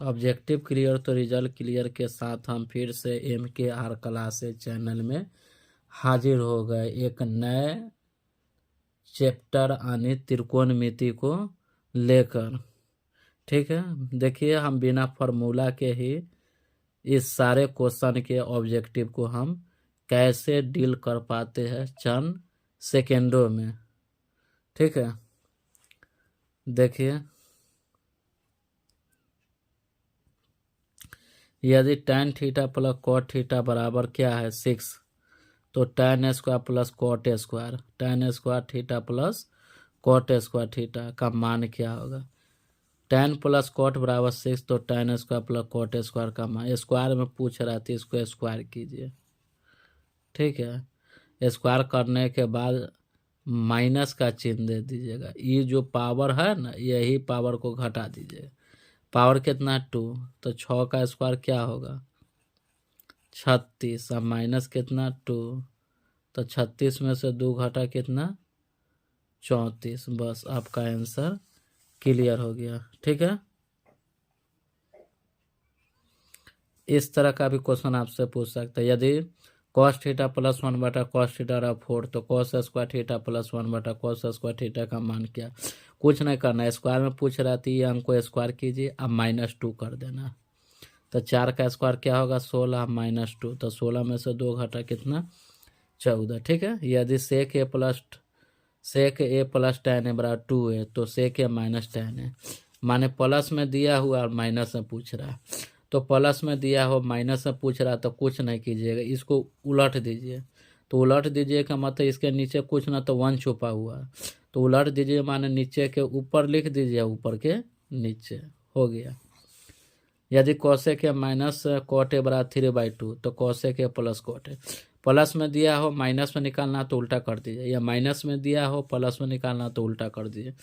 Objective clear तो result clear के साथ हम फिर से MKR क्लासेस चैनल में हाजिर हो गए एक नए चैप्टर यानी त्रिकोणमिति को लेकर। ठीक है, देखिए हम बिना फॉर्मूला के ही इस सारे क्वेश्चन के ऑब्जेक्टिव को हम कैसे डील कर पाते हैं चंद सेकेंडों में। ठीक है, देखिए यदि tan theta plus cot theta बराबर क्या है 6, तो tan square plus cot square, tan square theta plus cot square theta का मान क्या होगा। tan प्लस कॉट बराबर 6, तो tan square plus cot square का मान, स्क्वायर में पूछ रहा था इसको स्क्वायर कीजिए। ठीक है, स्क्वायर करने के बाद माइनस का चिन्ह दे दीजिएगा। ये जो पावर है ना, यही पावर को घटा दीजिएगा। पावर कितना 2, तो 6 का स्क्वायर क्या होगा 36, अब माइनस कितना 2, तो 36 में से 2 घटा कितना 34। बस आपका आंसर क्लियर हो गया। ठीक है, इस तरह का भी क्वेश्चन आपसे पूछ सकते हैं। यदि cos theta plus 1 cos theta 4, तो cos square theta plus 1 cos square theta का मान क्या। कुछ नहीं करना है, स्क्वायर में पूछ रहा थी ये हमको स्क्वायर कीजिए, अब -2 कर देना। तो 4 का स्क्वायर क्या होगा 16, -2, तो 16 में से 2 घटा कितना 14। ठीक है, यदि सेक ए प्लस tan ए बराबर 2 है, तो सेक ए माइनस tan है, माने प्लस में दिया हुआ और माइनस में पूछ रहा है। तो प्लस में दिया हो माइनस में पूछ रहा, तो कुछ नहीं कीजिएगा, इसको उलट दीजिए। तो उलट दीजिए का मतलब इसके नीचे कुछ ना तो 1 छुपा हुआ है, तो उलट दीजिए माने नीचे के ऊपर लिख दीजिए, ऊपर के नीचे हो गया। यदि कोसेक माइनस कॉट ए बराबर 3/2, तो cosec plus cot A, plus में दिया हो माइनस में निकालना तो उल्टा कर दीजिए, या माइनस में दिया हो प्लस में निकालना तो उल्टा कर दीजिए।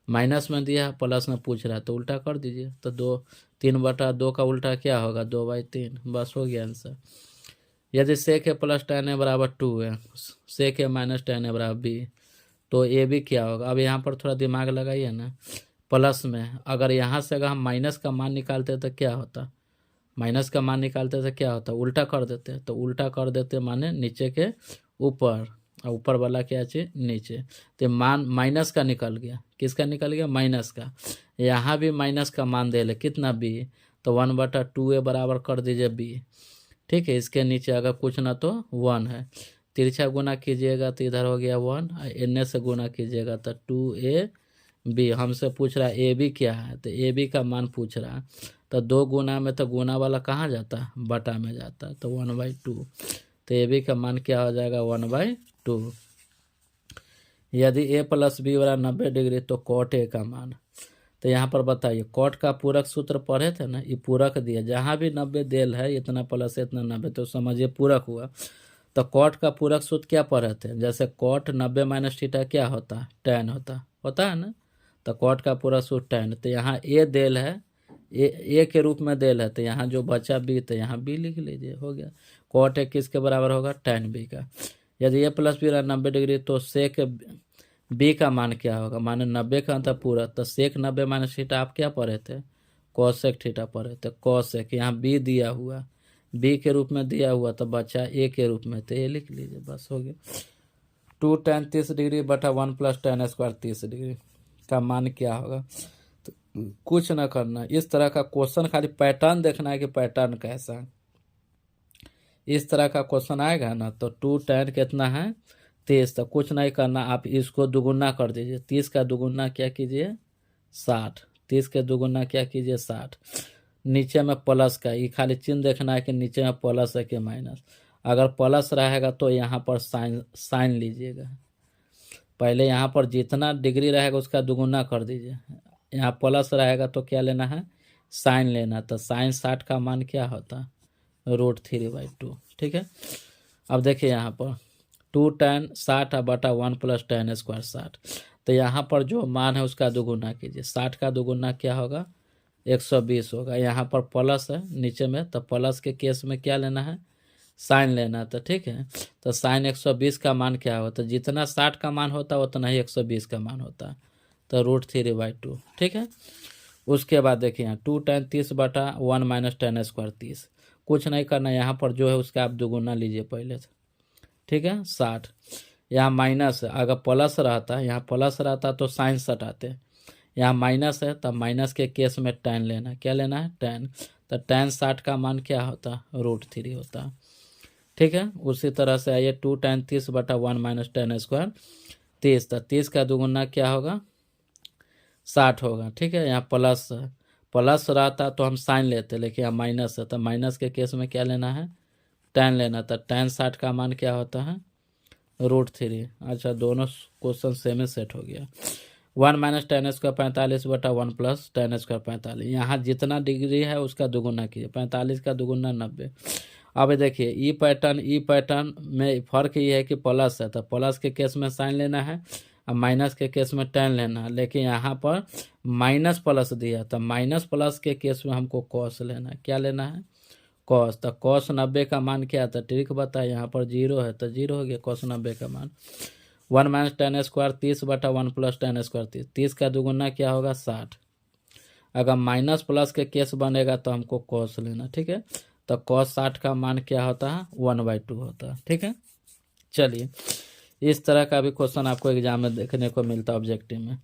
माइनस में दिया है प्लस में पूछ रहा है तो उल्टा कर दीजिए। तो 3/2 का उल्टा क्या होगा 2/3, बस हो गया आंसर। यदि सेक ए प्लस tan ए बराबर 2 है, सेक ए माइनस tan ए बराबर b, तो ए भी क्या होगा। अब यहाँ पर थोड़ा दिमाग लगाइए ना, प्लस में अगर यहाँ से अगर हम माइनस का मान निकालते तो क्या होता, माइनस का मान निकालते तो क्या होता, उल्टा कर देते। तो उल्टा कर देते माने नीचे के ऊपर, और ऊपर वाला क्या चीज नीचे। तो मान माइनस का निकल गया, किसका निकल गया माइनस का। यहाँ भी माइनस का मान दे ले कितना b, तो 1/2 बराबर कर दीजिए b। ठीक है, इसके नीचे अगर कुछ ना तो 1 है, तिरछा गुना कीजिएगा तो इधर हो गया 1, एन से गुना कीजिएगा तो 2ab। हमसे पूछ रहा है ए बी क्या है, तो ए बी का मान पूछ रहा है। तो 2 गुना में तो गुना वाला कहाँ जाता है, बटा में जाता है, तो 1/2। तो ए बी का मान क्या हो जाएगा 1/2। यदि a प्लस बी बराबर 90 डिग्री, तो कॉट ए का मान। तो यहाँ पर बताइए कॉट का पूरक सूत्र पढ़े थे ना, ये पूरक दिया, जहाँ भी 90 देल है इतना प्लस इतना 90, तो समझिए पूरक हुआ। तो कॉट का पूरक सूत्र क्या पढ़े थे, जैसे कॉट 90 माइनस थीटा क्या होता है tan होता है ना। तो कॉट का पूरक सूत्र tan, तो यहाँ ए देल है, ए के रूप में देल है, तो यहाँ जो बचा बी, तो यहाँ बी लिख लीजिए, हो गया। कॉट ए किसके बराबर होगा tan बी का। यदि a प्लस बी 90 डिग्री, तो सेक बी का मान क्या होगा, माने 90 का अंतर पूरा, तो सेक 90 माइनस थीटा आप क्या पढ़े थे कॉसेक थीटा पढ़े थे, कॉसेक। यहाँ बी दिया हुआ, बी के रूप में दिया हुआ, तो बचा ए के रूप में, तो ए लिख लीजिए, बस हो गया। 2 tan 30 डिग्री बटा 1 प्लस tan स्क्वायर 30 डिग्री का मान क्या होगा। तो कुछ ना करना, इस तरह का क्वेश्चन खाली पैटर्न देखना है कि पैटर्न कैसा है। इस तरह का क्वेश्चन आएगा ना, तो 2 tan कितना है 30, तो कुछ नहीं करना, आप इसको दुगुना कर दीजिए। 30 का दुगुना क्या कीजिए 60, 30 के दुगुना क्या कीजिए 60। नीचे में प्लस का, ये खाली चिन्ह देखना है कि नीचे में प्लस है कि माइनस। अगर प्लस रहेगा तो यहाँ पर साइन लीजिएगा। पहले यहाँ पर जितना डिग्री रहेगा उसका दुगुना कर दीजिए, यहाँ प्लस रहेगा तो क्या लेना है साइन लेना। तो साइन 60 का मान क्या होता √3/2। ठीक है, अब देखिए यहाँ पर 2 tan 60 बटा 1 प्लस tan स्क्वायर 60, तो यहाँ पर जो मान है उसका दुगुना कीजिए। 60 का दुगुना क्या होगा 120 होगा। यहाँ पर प्लस है नीचे में, तो प्लस के केस में क्या लेना है साइन लेना। तो ठीक है, तो साइन 120 का मान क्या होता है, जितना 60 का मान होता है उतना ही 120 का मान होता है, तो √3/2। ठीक है, उसके बाद देखिए यहाँ 2 tan 30 बटा 1 माइनस tan स्क्वायर 30, कुछ नहीं करना, यहाँ पर जो है उसका आप दुगुना लीजिए पहले से, ठीक है 60। यहाँ माइनस है, अगर प्लस रहता है, यहाँ प्लस रहता तो साइन सटाते, यहाँ माइनस है तब माइनस के केस में tan लेना, क्या लेना है tan, तो tan 60 का मान क्या होता है √3 होता है, ठीक है। उसी तरह से आइए 2 tan 30 बटा 1 माइनस tan स्क्वायर 30, तो 30 का दुगुना क्या होगा 60 होगा, ठीक है। यहाँ प्लस प्लस रहता तो हम साइन लेते, लेकिन यहाँ माइनस है तो माइनस के केस में क्या लेना है tan लेना, तो tan 60 का मान क्या होता है √3। अच्छा दोनों क्वेश्चन सेम ही सेट हो गया। 1 माइनस tan स्क्वायर 45 बटा 1 प्लस tan स्क्वायर 45, यहाँ जितना डिग्री है उसका दुगुना कीजिए, 45 का दुगुना 90। अब देखिए ई पैटर्न में फ़र्क ये है कि प्लस है तो प्लस के केस में साइन लेना है, अब माइनस के केस में tan लेना है, लेकिन यहाँ पर माइनस प्लस दिया तो माइनस प्लस के केस में हमको कॉस लेना है, क्या लेना है कॉस, तो कॉस 90 का मान क्या था ट्रिक बताए, यहाँ पर 0 है तो 0 हो गया कॉस 90 का मान। 1 माइनस tan स्क्वायर 30 बटा 1 प्लस tan स्क्वायर 30, 30 का दुगुना क्या होगा 60, अगर माइनस प्लस के केस बनेगा तो हमको कॉस लेना, ठीक है। तो कॉस 60 का मान क्या होता है 1/2 होता है, ठीक है। चलिए इस तरह का भी क्वेश्चन आपको एग्जाम में देखने को मिलता है ऑब्जेक्टिव में।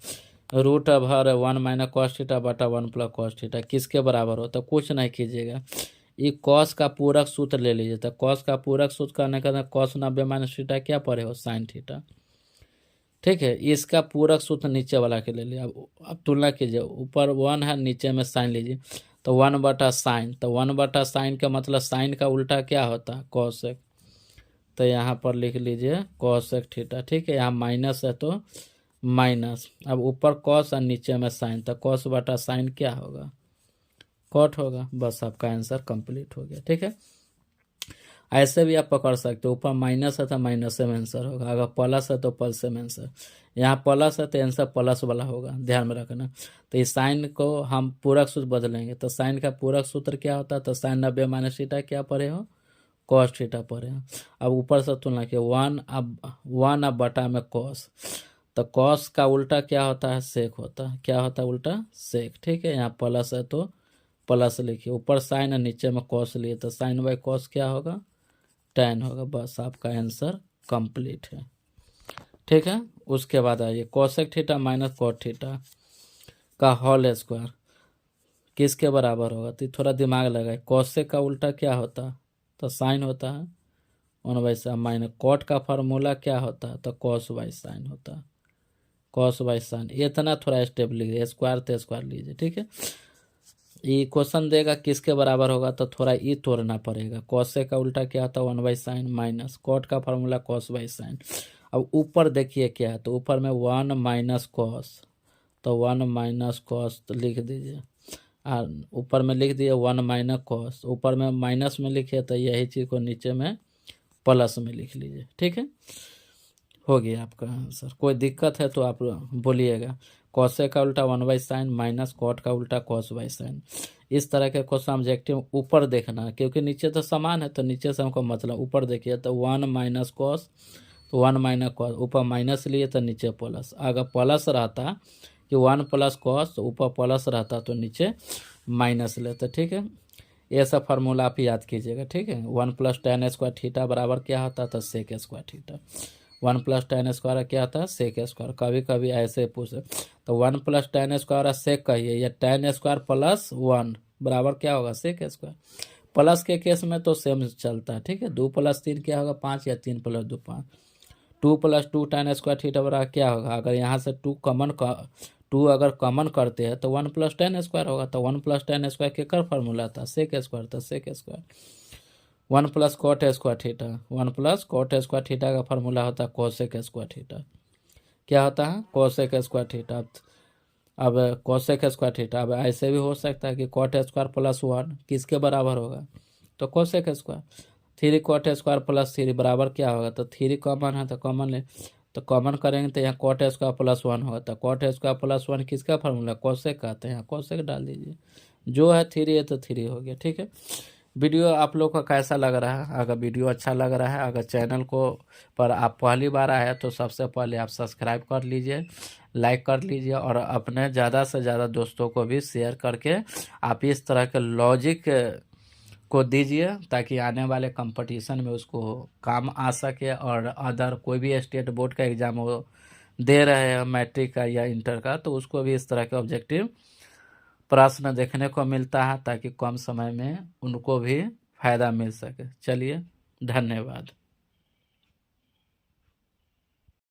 रूट अब हर 1 माइनस कॉस थीटा बटा 1 प्लस कॉस थीटा किसके बराबर होता है, कुछ नहीं कीजिएगा, ये कॉस का पूरक सूत्र ले लीजिए, तो कॉस का पूरक सूत्र करने का कॉस 90 माइनस थीटा क्या पड़े हो साइन थीटा, ठीक है। इसका पूरक सूत्र नीचे वाला के ले लिया, अब तुलना कीजिए, ऊपर 1 है नीचे में साइन लीजिए, तो 1 बटा साइन, तो 1 बटा साइन का मतलब साइन का उल्टा क्या होता है कॉसेक, तो यहाँ पर लिख लीजिए कॉसेक थीटा, ठीक है। यहाँ माइनस है तो माइनस, अब ऊपर कॉस और नीचे में साइन, तो कॉस बटा साइन क्या होगा कॉट होगा, बस आपका आंसर कंप्लीट हो गया, ठीक है। ऐसे भी आप पकड़ सकते हो, ऊपर माइनस है तो माइनस से में आंसर होगा, अगर प्लस है तो प्लस से में आंसर, यहाँ प्लस है तो आंसर प्लस वाला होगा, ध्यान में रखना। तो इस साइन को हम पूरक सूत्र बदलेंगे, तो साइन का पूरक सूत्र क्या होता है, तो साइन 90 माइनस थीटा क्या पढ़े हो कॉस थीटा पढ़े हो। अब ऊपर से तुलना किया 1 अब बटा में कॉस, तो कॉस का उल्टा क्या होता है सेक होता है, क्या होता है उल्टा सेक, ठीक है। यहाँ प्लस है तो प्लस लिखिए, ऊपर साइन और नीचे में कॉस लिए तो साइन बाई कॉस क्या होगा tan होगा, बस आपका आंसर कंप्लीट है, ठीक है। उसके बाद आइए cosec theta minus cot theta का होल स्क्वायर किसके बराबर होगा, तो थोड़ा दिमाग लगाए, कोसेक का उल्टा क्या होता है तो साइन होता है 1/साइन, माइनस कॉट का फार्मूला क्या होता है तो कॉस बाई साइन होता है, कॉस बाई साइन, इतना थोड़ा स्टेप लीजिए, स्क्वायर तो स्क्वायर लीजिए, ठीक है। ये क्वेश्चन देगा किसके बराबर होगा तो थोड़ा ई तोड़ना पड़ेगा, कॉस का उल्टा क्या होता है 1/साइन माइनस कॉट का फार्मूला कॉस बाई साइन। अब ऊपर देखिए क्या है, तो ऊपर में 1 माइनस कॉस, तो 1 माइनस कॉस तो लिख दीजिए, ऊपर में लिख दिए 1 माइनस कॉस, ऊपर में माइनस में लिखिए तो यही चीज़ को नीचे में प्लस में लिख लीजिए, ठीक है। हो गया आपका आंसर, कोई दिक्कत है तो आप बोलिएगा। कॉसे का उल्टा 1/साइन माइनस कॉट का उल्टा कॉस बाई साइन, इस तरह के क्वेश्चन ऑब्जेक्टिव ऊपर देखना, क्योंकि नीचे तो समान है तो नीचे से हमको मतलब, ऊपर देखिए तो 1 माइनस कॉस, तो 1 माइनस कॉस, ऊपर माइनस लिए तो नीचे प्लस, अगर प्लस रहता कि 1 प्लस कॉस तो ऊपर प्लस रहता तो नीचे माइनस लेते, ठीक है। ये सब फार्मूला आप याद कीजिएगा, ठीक है। 1 प्लस tan स्क्वायर थीटा बराबर क्या होता था sec square theta, 1 plus tan square क्या होता है सेक स्क्वायर, कभी कभी ऐसे पूछे तो 1 प्लस tan स्क्वायर सेक कहिए, या tan स्क्वायर प्लस 1 बराबर क्या होगा सेक स्क्वायर, प्लस के केस में तो सेम चलता है, ठीक है। 2 + 3 क्या होगा 5, या 3 + 2 5, 2 + 2 tan स्क्वायर थीटा बराबर क्या होगा, अगर यहाँ से 2 अगर कॉमन करते हैं तो 1 + tan स्क्वायर होगा, तो 1 + tan स्क्वायर के कर फार्मूला था सेक स्क्वायर, था sec square. 1 + cot square theta, 1 + cot square theta का फार्मूला होता है कोसेक स्क्वायर थीटा, क्या होता है कोसेक स्क्वायर थीटा। अब कोसेक स्क्वायर थीटा, अब ऐसे भी हो सकता है कि cot स्क्वायर प्लस 1 किसके बराबर होगा तो cosec square, 3 cot square plus 3 बराबर क्या होगा, तो 3 कॉमन है तो कॉमन ले, तो कॉमन करेंगे तो यहाँ cot स्क्वायर प्लस 1 होगा, तो cot स्क्वायर प्लस 1 किसका फार्मूला कोसेक का, तो यहाँ कोसेक डाल दीजिए, जो है 3 है तो 3 हो गया, ठीक है। वीडियो आप लोग को कैसा लग रहा है? अगर वीडियो अच्छा लग रहा है, अगर चैनल को पर आप पहली बार आए तो सबसे पहले आप सब्सक्राइब कर लीजिए, लाइक कर लीजिए और अपने ज़्यादा से ज़्यादा दोस्तों को भी शेयर करके आप इस तरह के लॉजिक को दीजिए, ताकि आने वाले कंपटीशन में उसको काम आ सके। और अदर कोई भी स्टेट बोर्ड का एग्ज़ाम हो दे रहे हैं, मैट्रिक का या इंटर का, तो उसको भी इस तरह के ऑब्जेक्टिव प्रश्न देखने को मिलता है, ताकि कम समय में उनको भी फायदा मिल सके। चलिए, धन्यवाद।